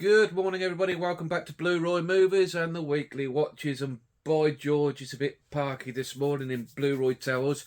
Good morning, everybody. Welcome back to Blu-Roy Movies and the Weekly Watches. And by George, it's a bit parky this morning in Blu-Roy Towers.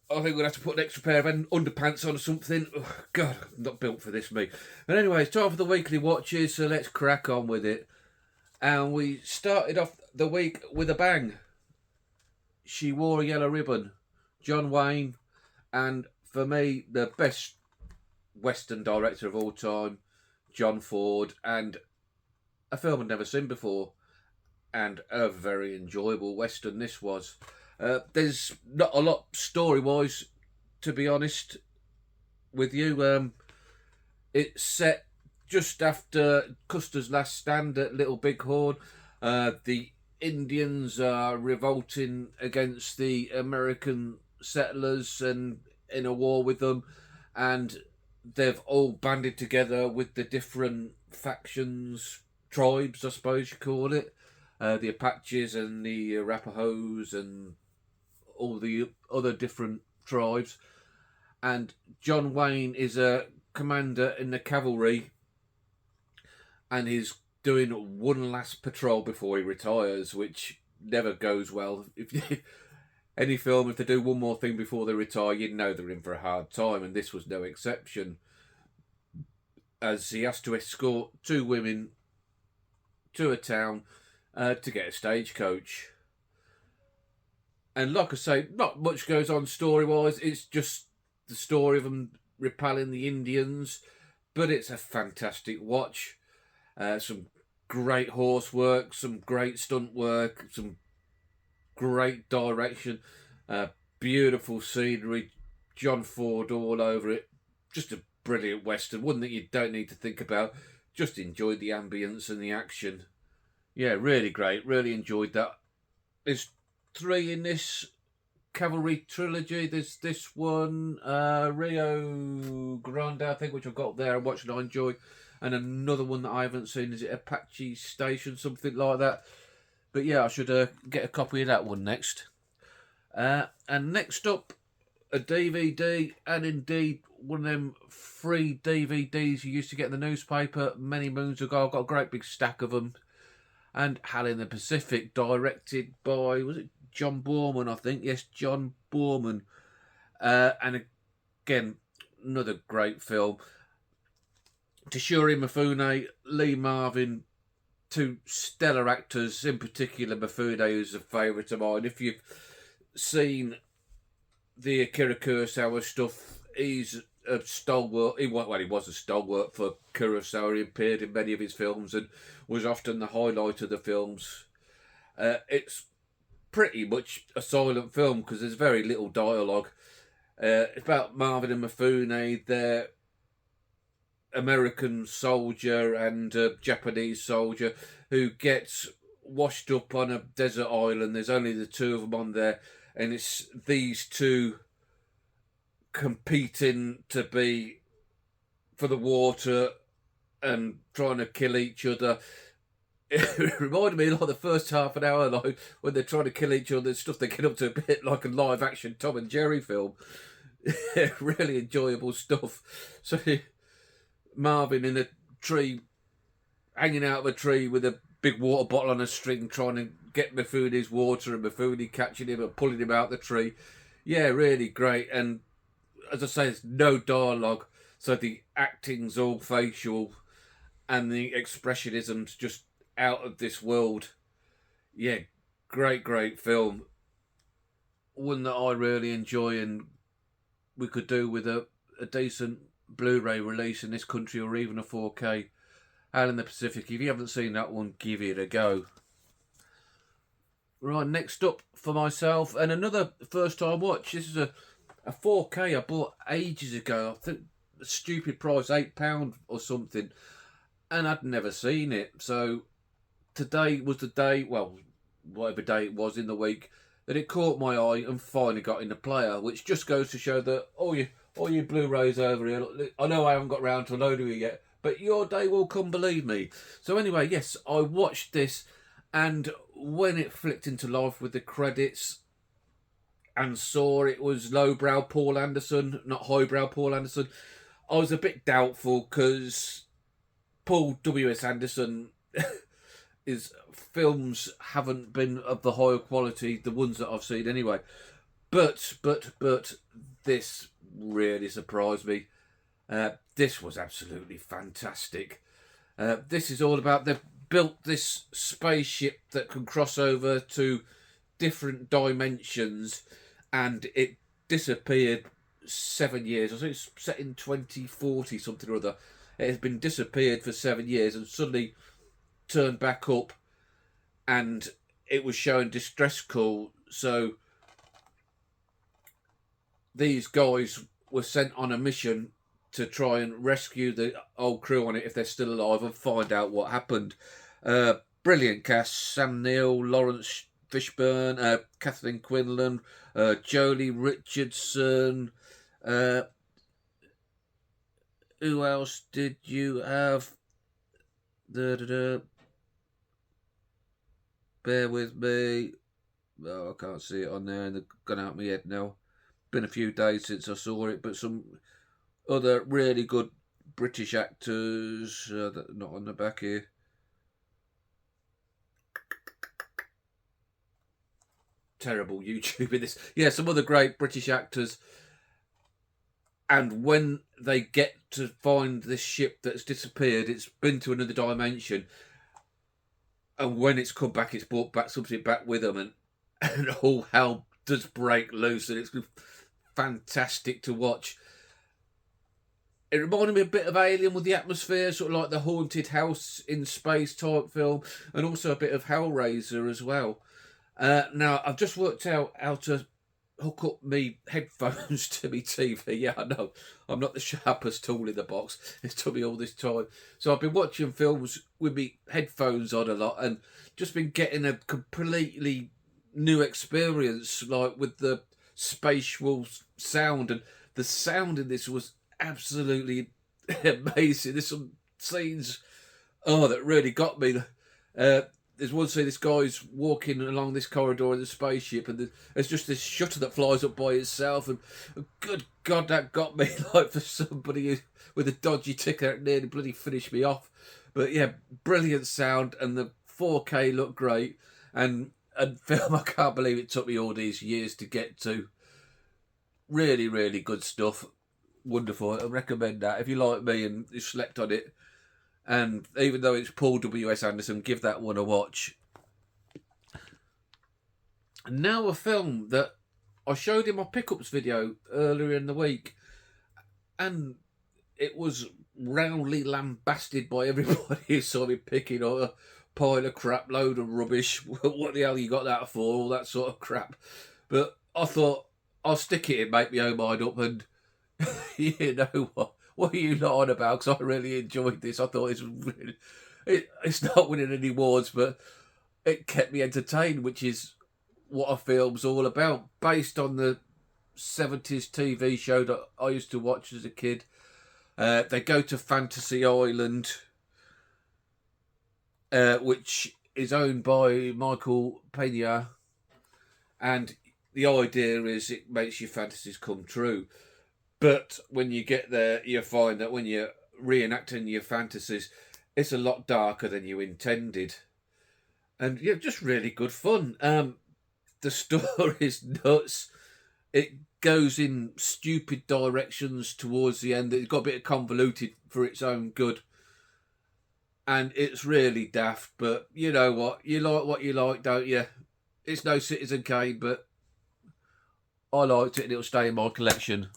I think we'll have to put an extra pair of underpants on or something. Oh, God, I'm not built for this, me. But anyway, it's time for the Weekly Watches, so let's crack on with it. And we started off the week with a bang. She Wore a Yellow Ribbon. John Wayne, and for me, the best Western director of all time, John Ford, and a film I'd never seen before, and a very enjoyable Western this was. There's not a lot story-wise, to be honest with you. It's set just after Custer's last stand at Little Bighorn. The Indians are revolting against the American settlers and in a war with them, and they've all banded together with the different factions, tribes, I suppose you call it, the Apaches and the Arapahoes and all the other different tribes. And John Wayne is a commander in the cavalry, and he's doing one last patrol before he retires, which never goes well. If you, any film, if they do one more thing before they retire, you know they're in for a hard time, and this was no exception, as he has to escort two women to a town to get a stagecoach. And like I say, not much goes on story-wise. It's just the story of them repelling the Indians, but it's a fantastic watch. Some great horse work, some great stunt work, some great direction, beautiful scenery, John Ford all over it. Just a brilliant Western, one that you don't need to think about. Just enjoyed the ambience and the action. Yeah, really great. Really enjoyed that. There's 3 in this Cavalry trilogy. There's this one, Rio Grande, I think, which I've got there and watched and I enjoy. And another one that I haven't seen, is it Apache Station, something like that. But yeah, I should get a copy of that one next. And next up, a DVD, and indeed one of them free DVDs you used to get in the newspaper many moons ago. I've got a great big stack of them. And Hal in the Pacific, directed by, was it John Boorman, I think? Yes, John Boorman. And again, another great film. Toshiro Mifune, Lee Marvin, 2 stellar actors, in particular Mifune, who's a favourite of mine. If you've seen the Akira Kurosawa stuff, he's a stalwart. He was a stalwart for Kurosawa. He appeared in many of his films and was often the highlight of the films. It's pretty much a silent film because there's very little dialogue. It's about Marvin and Mifune, their American soldier and a Japanese soldier who gets washed up on a desert island. There's only the 2 of them on there, and it's these 2 competing to be for the water and trying to kill each other. It reminded me like the first half an hour, like when they're trying to kill each other and stuff, they get up to a bit like a live action Tom and Jerry film. Really enjoyable stuff. So Marvin in a tree, hanging out of a tree with a big water bottle on a string, trying to get Mifune's water, and Mifune catching him and pulling him out the tree. Yeah, really great. And as I say, there's no dialogue, so the acting's all facial, and the expressionism's just out of this world. Yeah, great film. One that I really enjoy, and we could do with a decent Blu-ray release in this country, or even a 4K. Hal in the Pacific. If you haven't seen that one, give it a go. Right, next up for myself, and another first time watch. This is a 4K I bought ages ago. I think the stupid price, £8 or something, and I'd never seen it. So today was the day, well, whatever day it was in the week, that it caught my eye and finally got in the player, which just goes to show that all you Blu-rays over here, I know I haven't got round to loading it yet, but your day will come, believe me. So anyway, yes, I watched this, and when it flicked into life with the credits and saw it was lowbrow Paul Anderson, not highbrow Paul Anderson, I was a bit doubtful because Paul W.S. Anderson, his films haven't been of the higher quality, the ones that I've seen anyway. But this really surprised me. This was absolutely fantastic. This is all about, they've built this spaceship that can cross over to different dimensions, and it disappeared 7 years. I think it's set in 2040 something or other. It has been disappeared for 7 years and suddenly turned back up, and it was showing distress call. So these guys were sent on a mission to try and rescue the old crew on it if they're still alive and find out what happened. Brilliant cast: Sam Neill, Lawrence Fishburne, Kathleen Quinlan, Jolie Richardson. Who else did you have? Bear with me. Oh, I can't see it on there, and they've gone out of my head now. Been a few days since I saw it, but some other really good British actors, not on the back here. Terrible YouTube in this. Yeah, some other great British actors. And when they get to find this ship that's disappeared, it's been to another dimension. And when it's come back, it's brought back something back with them, and all hell does break loose, and it's fantastic to watch. It reminded me a bit of Alien with the atmosphere, sort of like the haunted house in space type film, and also a bit of Hellraiser as well. Now, I've just worked out how to hook up me headphones to me TV. Yeah, I know, I'm not the sharpest tool in the box. It's took me all this time. So I've been watching films with me headphones on a lot, and just been getting a completely new experience, like with the spatial sound, and the sound in this was absolutely amazing. There's some scenes, that really got me. There's one scene, this guy's walking along this corridor in the spaceship, and there's just this shutter that flies up by itself, and good God, that got me. Like, for somebody with a dodgy ticker, it nearly bloody finished me off. But yeah, brilliant sound, and the 4K looked great, and film, I can't believe it took me all these years to get to. Really, really good stuff. Wonderful. I recommend that if you like me and you slept on it. And even though it's Paul W.S. Anderson, give that one a watch. And now a film that I showed in my pickups video earlier in the week, and it was roundly lambasted by everybody who saw me picking up a pile of crap, load of rubbish. What the hell you got that for? All that sort of crap. But I thought, I'll stick it in, make my own mind up, and you know what? What are you not on about? Because I really enjoyed this. I thought it's not winning any awards, but it kept me entertained, which is what a film's all about. Based on the 70s TV show that I used to watch as a kid. They go to Fantasy Island, which is owned by Michael Pena, and the idea is it makes your fantasies come true. But when you get there, you find that when you're reenacting your fantasies, it's a lot darker than you intended. And yeah, just really good fun. The story's nuts. It goes in stupid directions towards the end. It's got a bit of convoluted for its own good. And it's really daft, but you know what? You like, don't you? It's no Citizen Kane, but I liked it and it'll stay in my collection.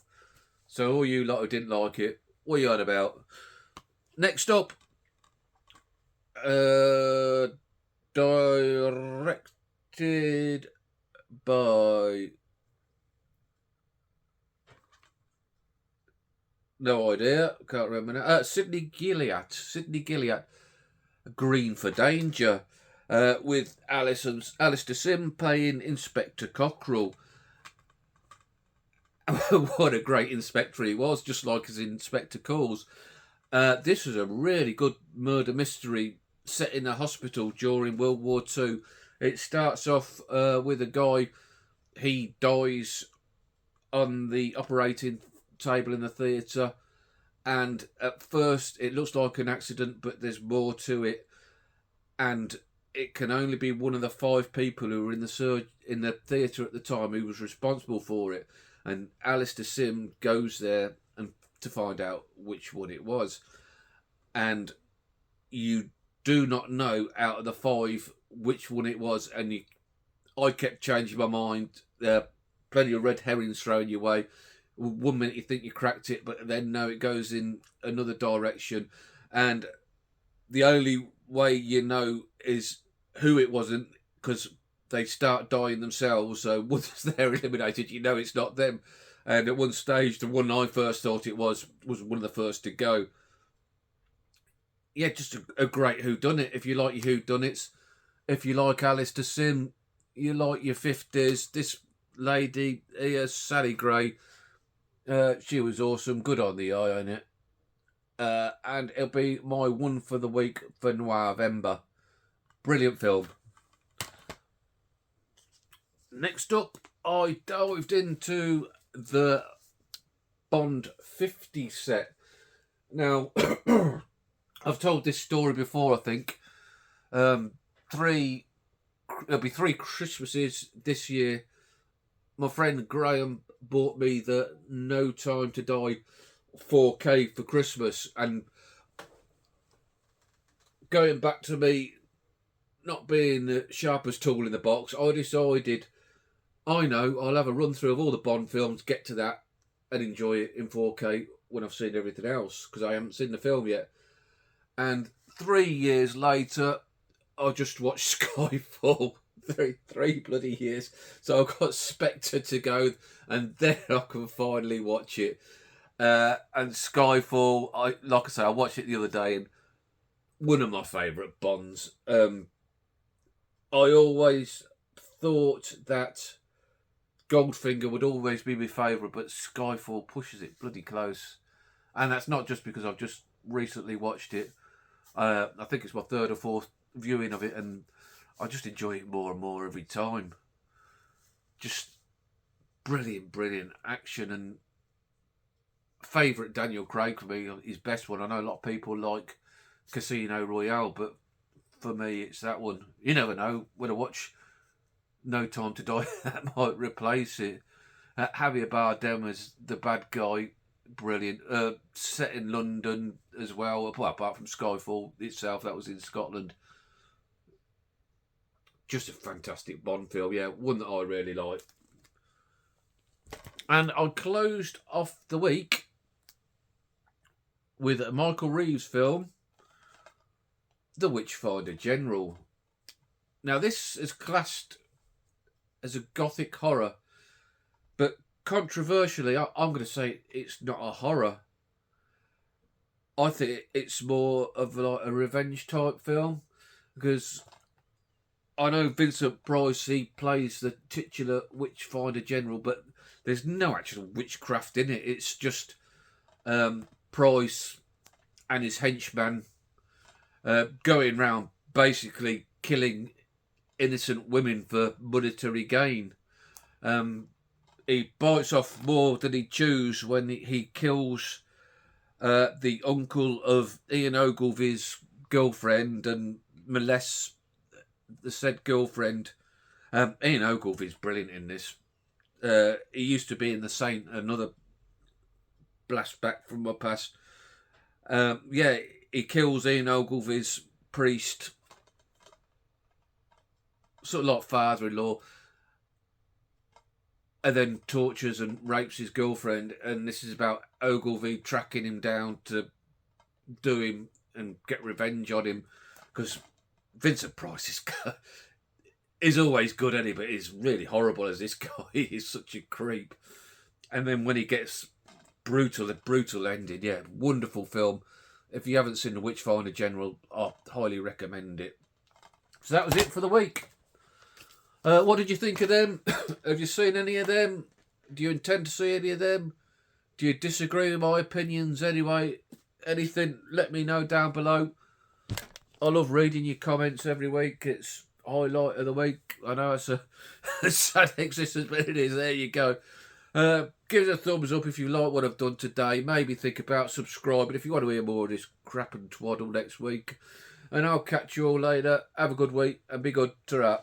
So all you lot who didn't like it, what are you on about? Next up, directed by... no idea, can't remember now. Sidney Gilliat, Green for Danger, with Alistair Sim playing Inspector Cockrell. What a great inspector he was, just like his Inspector Calls. This was a really good murder mystery set in a hospital during World War II. It starts off with a guy, he dies on the operating table in the theatre, and at first it looks like an accident, but there's more to it, and it can only be one of the 5 people who were in the theatre at the time who was responsible for it, and Alistair Sim goes there and to find out which one it was, and you do not know out of the 5 which one it was, and I kept changing my mind. Plenty of red herrings thrown your way. 1 minute you think you cracked it, but then no, it goes in another direction, and the only way you know is who it wasn't, because they start dying themselves. So once they're eliminated, you know it's not them. And at one stage, the one I first thought it was one of the first to go. Yeah, just a great whodunit. If you like your whodunits, if you like Alistair Sim, you like your 50s. This lady here, Sally Gray, she was awesome. Good on the eye on it. And it'll be my one for the week for November. Brilliant film. Next up, I dived into the Bond 50 set. Now, I've told this story before, I think. There'll be 3 Christmases this year. My friend Graham bought me the No Time to Die 4K for Christmas, and going back to me not being the sharpest tool in the box, I decided, I know, I'll have a run through of all the Bond films, get to that, and enjoy it in 4K when I've seen everything else, because I haven't seen the film yet. And 3 years later, I just watched Skyfall. Three bloody years. So I've got Spectre to go, and then I can finally watch it. And Skyfall, like I say, I watched it the other day, and one of my favourite Bonds. I always thought that Goldfinger would always be my favourite, but Skyfall pushes it bloody close. And that's not just because I've just recently watched it. I think it's my 3rd or 4th viewing of it, and I just enjoy it more and more every time. Just brilliant action, and favourite Daniel Craig for me, his best one. I know a lot of people like Casino Royale, but for me it's that one. You never know, when I watch No Time to Die, that might replace it. Javier Bardem as the bad guy, brilliant. Set in London as well, apart from Skyfall itself, that was in Scotland. Just a fantastic Bond film, yeah, one that I really like. And I closed off the week with a Michael Reeves film, The Witchfinder General. Now, this is classed as a gothic horror, but controversially, I'm going to say it's not a horror. I think it's more of like a revenge type film, because I know Vincent Price, he plays the titular Witchfinder General, but there's no actual witchcraft in it. It's just Price and his henchman going round basically killing innocent women for monetary gain. He bites off more than he chews when he kills the uncle of Ian Ogilvy's girlfriend and molests the said girlfriend. Ian Ogilvy's brilliant in this. He used to be in The Saint, another blast back from my past. Yeah, he kills Ian Ogilvy's priest, sort of like father-in-law, and then tortures and rapes his girlfriend. And this is about Ogilvy tracking him down to do him and get revenge on him, because Vincent Price is always good, any, but he's really horrible as this guy. He's such a creep. And then when he gets the brutal ending, yeah, wonderful film. If you haven't seen The Witchfinder General, I highly recommend it. So that was it for the week. What did you think of them? Have you seen any of them? Do you intend to see any of them? Do you disagree with my opinions anyway? Anything, let me know down below. I love reading your comments every week. It's highlight of the week. I know it's a sad existence, but it is. There you go. Give us a thumbs up if you like what I've done today. Maybe think about subscribing if you want to hear more of this crap and twaddle next week. And I'll catch you all later. Have a good week and be good. Ta-ra.